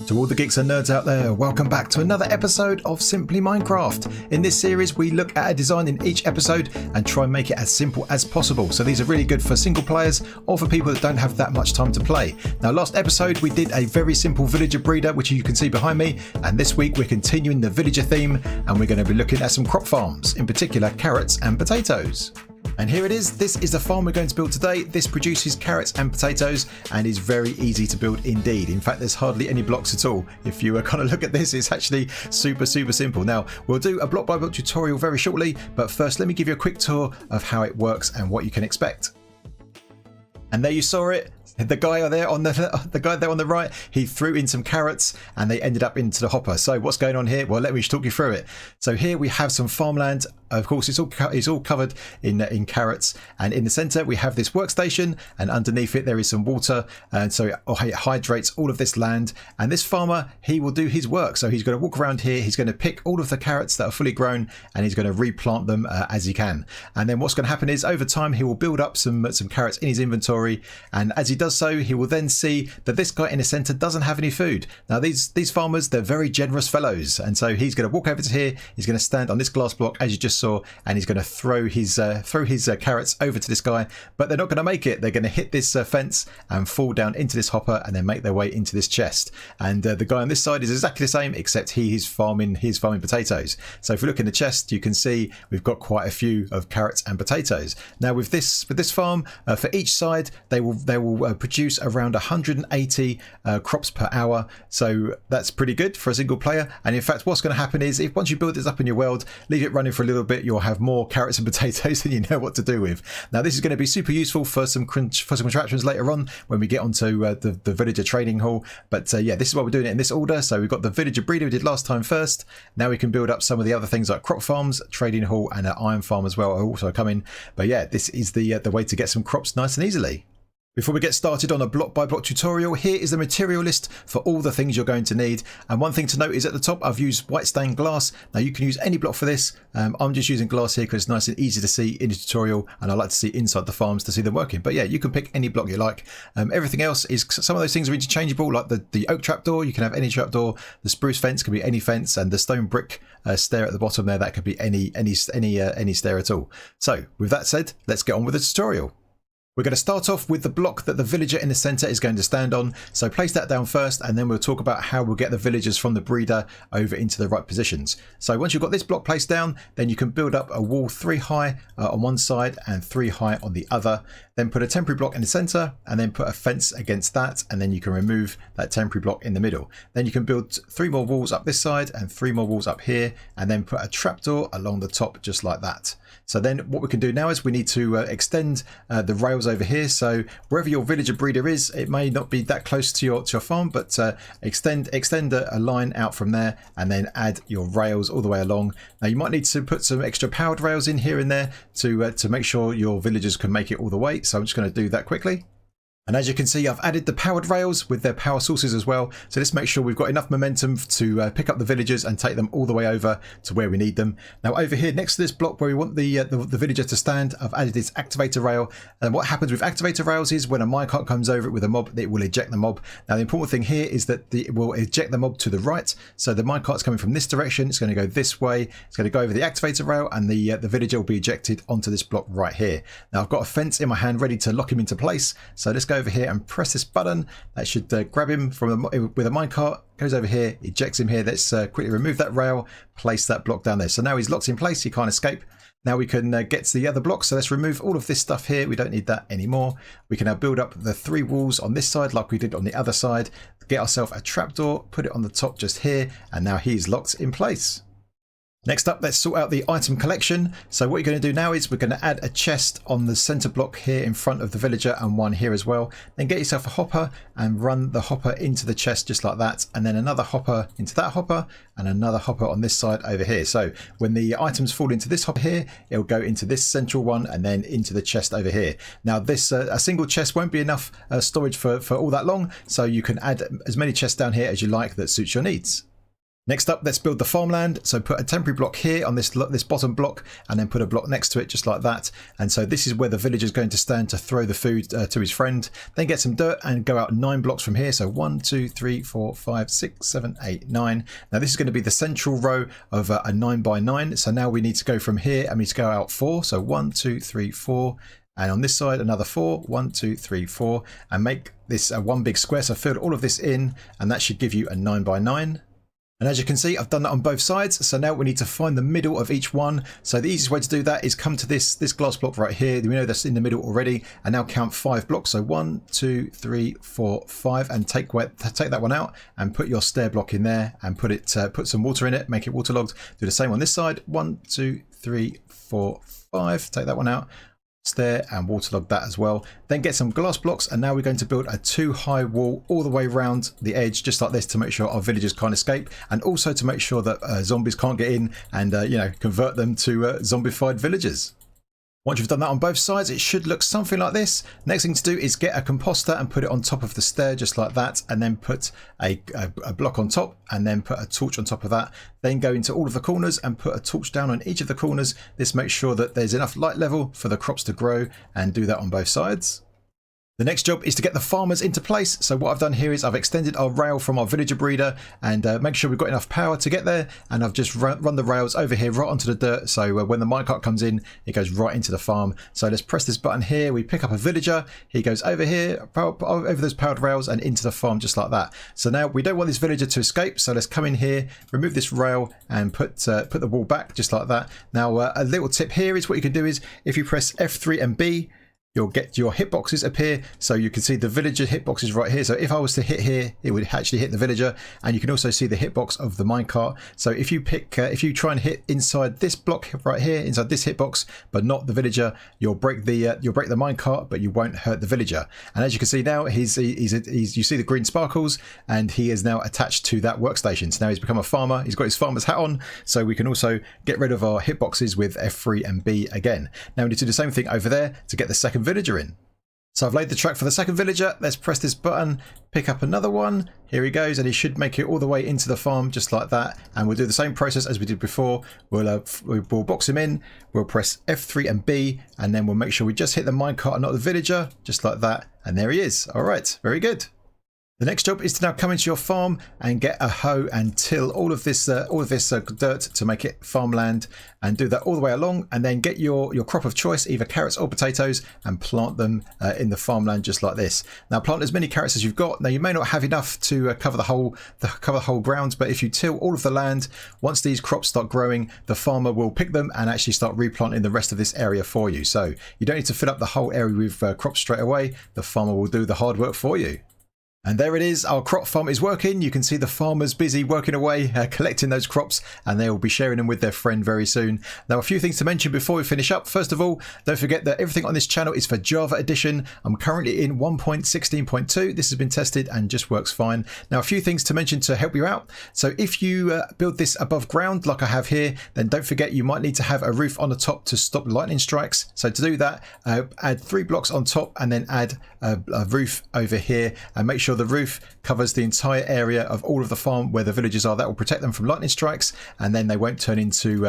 To all the geeks and nerds out there, welcome back to another episode of Simply Minecraft. In this series, we look at a design in each episode and try and make it as simple as possible. So these are really good for single players or for people that don't have that much time to play. Now, last episode, we did a very simple villager breeder, which you can see behind me. And this week, we're continuing the villager theme and we're going to be looking at some crop farms, in particular carrots and potatoes. And here it is. This is the farm we're going to build today. This produces carrots and potatoes and is very easy to build indeed. In fact, there's hardly any blocks at all. If you kind of look at this, it's actually super simple. Now, we'll do a block by block tutorial very shortly, but first let me give you a quick tour of how it works and what you can expect. And there you saw it. The guy there on the right, he threw in some carrots and they ended up into the hopper. So what's going on here? Well, let me talk you through it. So here we have some farmland. Of course, it's all covered in carrots, and in the center we have this workstation, and underneath it there is some water, and so it hydrates all of this land. And this farmer, he will do his work. So he's going to walk around here. He's going to pick all of the carrots that are fully grown, and he's going to replant them as he can. And then what's going to happen is over time he will build up some carrots in his inventory, and as he does so, he will then see that this guy in the center doesn't have any food. Now these farmers, they're very generous fellows, and so he's going to walk over to here. He's going to stand on this glass block as you just saw, and he's going to throw his carrots over to this guy, but they're not going to make it. They're going to hit this fence and fall down into this hopper and then make their way into this chest. And the guy on this side is exactly the same, except he's farming potatoes. So if we look in the chest, you can see we've got quite a few of carrots and potatoes. Now with this farm, for each side they will produce around 180 crops per hour. So that's pretty good for a single player. And in fact, what's going to happen is, if once you build this up in your world, leave it running for a little bit, you'll have more carrots and potatoes than you know what to do with. Now this is going to be super useful for some contraptions later on when we get onto the villager training hall. But yeah, this is why we're doing it in this order. So we've got the villager breeder we did last time first. Now we can build up some of the other things like crop farms, trading hall, and an iron farm as well are also coming. But yeah, this is the way to get some crops nice and easily. Before we get started on a block by block tutorial, here is the material list for all the things you're going to need. And one thing to note is at the top I've used white stained glass. Now you can use any block for this. I'm just using glass here because it's nice and easy to see in the tutorial, and I like to see inside the farms to see them working. But yeah, you can pick any block you like. Everything else is, some of those things are interchangeable, like the oak trapdoor. You can have any trapdoor. The spruce fence can be any fence, and the stone brick stair at the bottom there, that could be any stair at all. So with that said, let's get on with the tutorial. We're going to start off with the block that the villager in the center is going to stand on. So place that down first, and then we'll talk about how we'll get the villagers from the breeder over into the right positions. So once you've got this block placed down, then you can build up a wall 3 high on one side and 3 high on the other. Then put a temporary block in the center, and then put a fence against that, and then you can remove that temporary block in the middle. Then you can build 3 more walls up this side and 3 more walls up here, and then put a trapdoor along the top just like that. So then what we can do now is we need to extend the rails over here. So wherever your villager breeder is, it may not be that close to your farm, but extend a line out from there, and then add your rails all the way along. Now you might need to put some extra powered rails in here and there to make sure your villagers can make it all the way. So I'm just going to do that quickly. And as you can see, I've added the powered rails with their power sources as well. So let's make sure we've got enough momentum to pick up the villagers and take them all the way over to where we need them. Now over here next to this block where we want the villager to stand, I've added this activator rail. And what happens with activator rails is when a minecart comes over it with a mob, it will eject the mob. Now the important thing here is that it will eject the mob to the right. So the minecart's coming from this direction. It's going to go this way. It's going to go over the activator rail, and the villager will be ejected onto this block right here. Now I've got a fence in my hand ready to lock him into place. So let's go over here and press this button. That should grab him with a minecart, goes over here, ejects him here. Let's quickly remove that rail, place that block down there. So now he's locked in place, he can't escape. Now we can get to the other block. So let's remove all of this stuff here. We don't need that anymore. We can now build up the 3 walls on this side like we did on the other side. Get ourselves a trapdoor, put it on the top just here, and now he's locked in place. Next up, let's sort out the item collection. So what you're going to do now is we're going to add a chest on the center block here in front of the villager, and one here as well. Then get yourself a hopper and run the hopper into the chest just like that, and then another hopper into that hopper, and another hopper on this side over here. So when the items fall into this hopper here, it'll go into this central one and then into the chest over here. Now this a single chest won't be enough storage for all that long, so you can add as many chests down here as you like that suits your needs. Next up, let's build the farmland. So put a temporary block here on this bottom block, and then put a block next to it just like that. And so this is where the villager is going to stand to throw the food to his friend. Then get some dirt and go out 9 blocks from here. So 1, 2, 3, 4, 5, 6, 7, 8, 9. Now this is going to be the central row of a 9 by 9. So now we need to go from here and we need to go out 4. So 1, 2, 3, 4. And on this side, another 4, 1, 2, 3, 4, and make this one big square. So fill all of this in, and that should give you a 9 by 9. And as you can see, I've done that on both sides. So now we need to find the middle of each one. So the easiest way to do that is come to this glass block right here. We know that's in the middle already, and now count 5 blocks. So 1, 2, 3, 4, 5, and take that one out and put your stair block in there and put some water in it, make it waterlogged. Do the same on this side. 1, 2, 3, 4, 5. Take that one out. Stair and waterlog that as well. Then get some glass blocks, and now we're going to build a 2-high wall all the way around the edge just like this to make sure our villagers can't escape, and also to make sure that zombies can't get in and convert them to zombified villagers. Once you've done that on both sides, it should look something like this. Next thing to do is get a composter and put it on top of the stair just like that, and then put a block on top, and then put a torch on top of that. Then go into all of the corners and put a torch down on each of the corners. This makes sure that there's enough light level for the crops to grow, and do that on both sides. The next job is to get the farmers into place. So what I've done here is I've extended our rail from our villager breeder and make sure we've got enough power to get there. And I've just run the rails over here right onto the dirt. So when the minecart comes in, it goes right into the farm. So let's press this button here. We pick up a villager. He goes over here, over those powered rails and into the farm just like that. So now we don't want this villager to escape. So let's come in here, remove this rail and put the wall back just like that. Now a little tip here is what you can do is if you press F3 and B, you'll get your hitboxes appear, so you can see the villager hitboxes right here. So if I was to hit here, it would actually hit the villager, and you can also see the hitbox of the minecart. So if you try and hit inside this block right here, inside this hitbox, but not the villager, you'll break the minecart, but you won't hurt the villager. And as you can see now, you see the green sparkles, and he is now attached to that workstation. So now he's become a farmer. He's got his farmer's hat on, so we can also get rid of our hitboxes with F3 and B again. Now we need to do the same thing over there to get the second villager in. So I've laid the track for the second villager. Let's press this button, pick up another one. Here he goes, and he should make it all the way into the farm just like that. And we'll do the same process as we did before. We'll box him in. We'll press F3 and B, and then we'll make sure we just hit the minecart and not the villager, just like that. And there he is. All right, very good. The next job is to now come into your farm and get a hoe and till all of this dirt to make it farmland, and do that all the way along, and then get your crop of choice, either carrots or potatoes, and plant them in the farmland just like this. Now plant as many carrots as you've got. Now you may not have enough to cover the whole ground, but if you till all of the land, once these crops start growing, the farmer will pick them and actually start replanting the rest of this area for you. So you don't need to fill up the whole area with crops straight away. The farmer will do the hard work for you. And there it is, our crop farm is working. You can see the farmers busy working away, collecting those crops, and they will be sharing them with their friend very soon. Now, a few things to mention before we finish up. First of all, don't forget that everything on this channel is for Java Edition. I'm currently in 1.16.2. This has been tested and just works fine. Now, a few things to mention to help you out. So if you build this above ground, like I have here, then don't forget you might need to have a roof on the top to stop lightning strikes. So to do that, add 3 blocks on top and then add a roof over here, and make sure the roof covers the entire area of all of the farm where the villagers are. That will protect them from lightning strikes, and then they won't turn into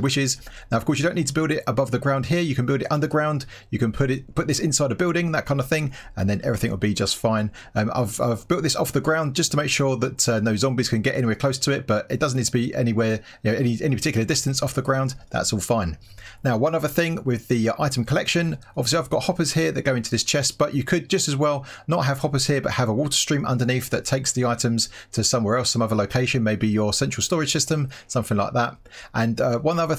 wishes. Now, of course, you don't need to build it above the ground here. You can build it underground. You can put this inside a building, that kind of thing, and then everything will be just fine. I've built this off the ground just to make sure that no zombies can get anywhere close to it, but it doesn't need to be anywhere, any particular distance off the ground. That's all fine. Now, one other thing with the item collection, obviously I've got hoppers here that go into this chest, but you could just as well not have hoppers here, but have a water stream underneath that takes the items to somewhere else, some other location, maybe your central storage system, something like that. And one other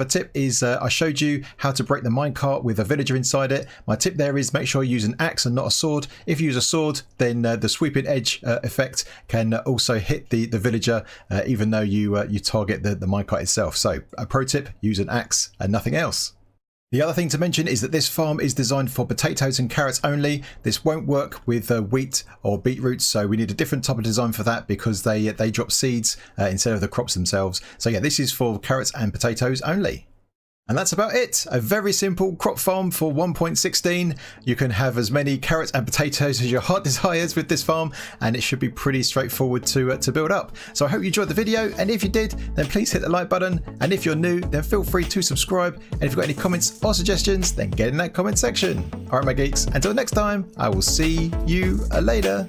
tip is I showed you how to break the minecart with a villager inside it. My tip there is make sure you use an axe and not a sword. If you use a sword, then the sweeping edge effect can also hit the villager, even though you target the minecart itself. So a pro tip, use an axe and nothing else. The other thing to mention is that this farm is designed for potatoes and carrots only. This won't work with wheat or beetroots, so we need a different type of design for that, because they drop seeds instead of the crops themselves. So yeah, this is for carrots and potatoes only. And that's about it. A very simple crop farm for 1.16. You can have as many carrots and potatoes as your heart desires with this farm, and it should be pretty straightforward to build up. So I hope you enjoyed the video, and if you did, then please hit the like button. And if you're new, then feel free to subscribe. And if you've got any comments or suggestions, then get in that comment section. All right, my geeks, until next time, I will see you later.